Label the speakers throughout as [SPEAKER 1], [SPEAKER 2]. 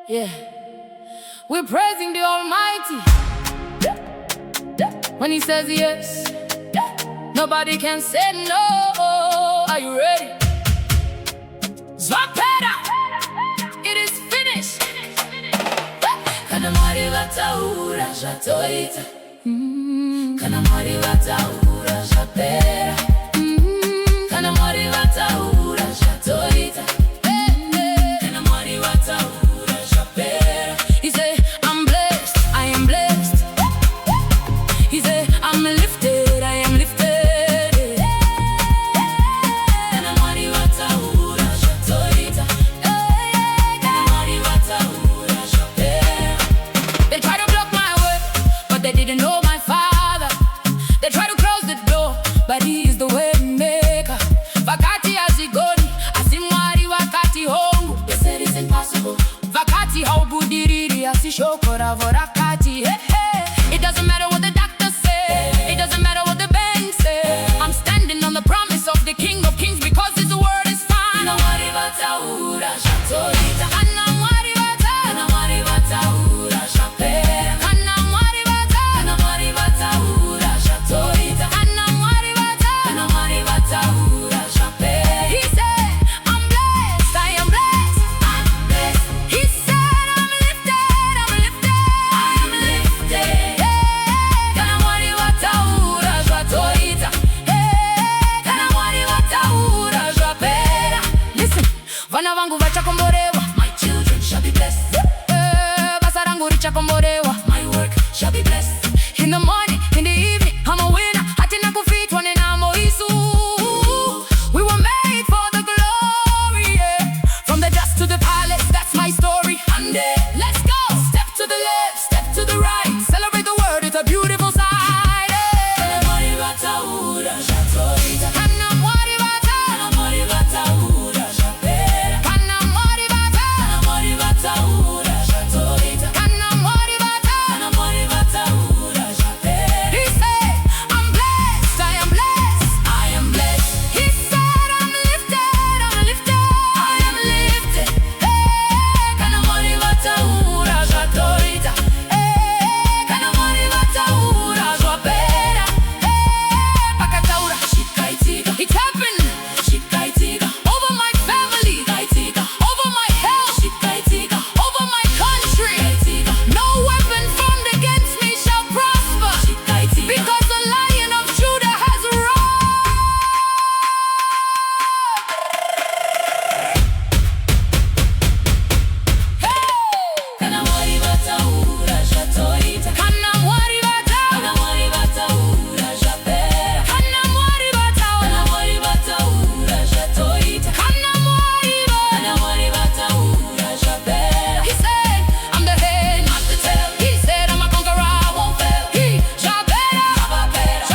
[SPEAKER 1] Yeah, we're praising the Almighty. When He says yes, nobody can say no. Are you ready? Zwapera, it is finished. Kana MWARI VATAURA zvatoita. Kana MWARI VATAURA zvapera. Kana MWARI VATAURA zvatoita. Kana MWARI VATAURA zvapera. He say, I'm blessed, I am blessed. He say, I'm lifted, I am lifted. Kana MWARI VATAURA zvatoita. Kana MWARI VATAURA zvapera. They try to block my way, but they didn't know my Father. They try to close the door, but He is the way maker. Vakati hazigoni, asi MWARI wakati hongu. They said it's impossible. Vakati haubudiriri, asi shokora vorakati. Hey, hey. It doesn't matter what the doctors say, it doesn't matter what the bank say. I'm standing on the promise of the King of Kings because His word is fine. Kana MWARI VATAURA zvatoita. Kana MWARI VATAURA zvapera. Kana MWARI VATAURA zvatoita. Kana MWARI VATAURA zvapera. He said, I'm blessed, I am blessed, I'm blessed. He said, I'm lifted, I'm lifted, I am lifted. Kana MWARI VATAURA zvatoita. Kana MWARI VATAURA zvapera. Listen, vana vangu vachakomborewa. My children shall be blessed. Basa rangu richakomborewa. My work shall be blessed. In the morning, in the evening, I'm a winner. Hatina kufitwa nenamo Isu. We were made for the glory, yeah. From the dust to the palace, that's my story. And let's go. Step to the left, step to the right. Celebrate the word, it's a beautiful sight. Kana MWARI VATAURA zvatoita. Kana MWARI VATAURA zvapera. Kana MWARI VATAURA zvatoita. Kana MWARI VATAURA zvapera. He said, I'm blessed, I am blessed, I am blessed. He said, I'm lifted, I'm lifted, I am lifted. Kana MWARI VATAURA zvatoita. Kana MWARI VATAURA zvapera. Pakataura zvikaitika. It's happened. Zvikaitika. Over my family. Zvikaitika. Over my health. Zvikaitika. Over my country. Zvikaitika. No weapon formed against me shall prosper. Zvikaitika. Because the Lion of Judah has roared. Kana MWARI VATAURA zvatoita. Kana MWARI VATAURA zvapera. Kana MWARI VATAURA zvatoita. Kana MWARI VATAURA zvapera. He said, I'm the head, not the tail. He said, I'm a conqueror, I won't fail. He zvapera, zvapera,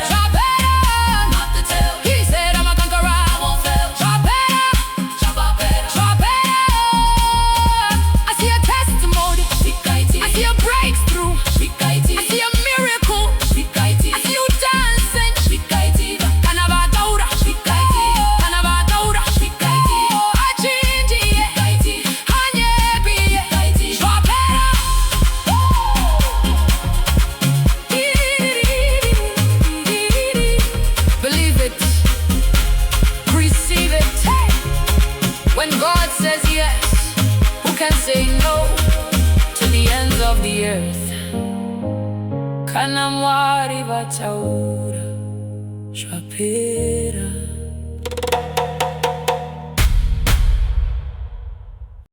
[SPEAKER 1] zvapera, not the tail. He said, I'm a conqueror, I won't fail. Zvapera, zvapera. I see a testimony. I see a breakthrough. I see a miracle. I see you dancing. Kana VATAURA. Kana VATAURA. Achinji, Hanyebi, Zvapera. Believe it. Receive it. When God says yes, who can say no to the ends of the earth? Kana MWARI VATAURA zvapera.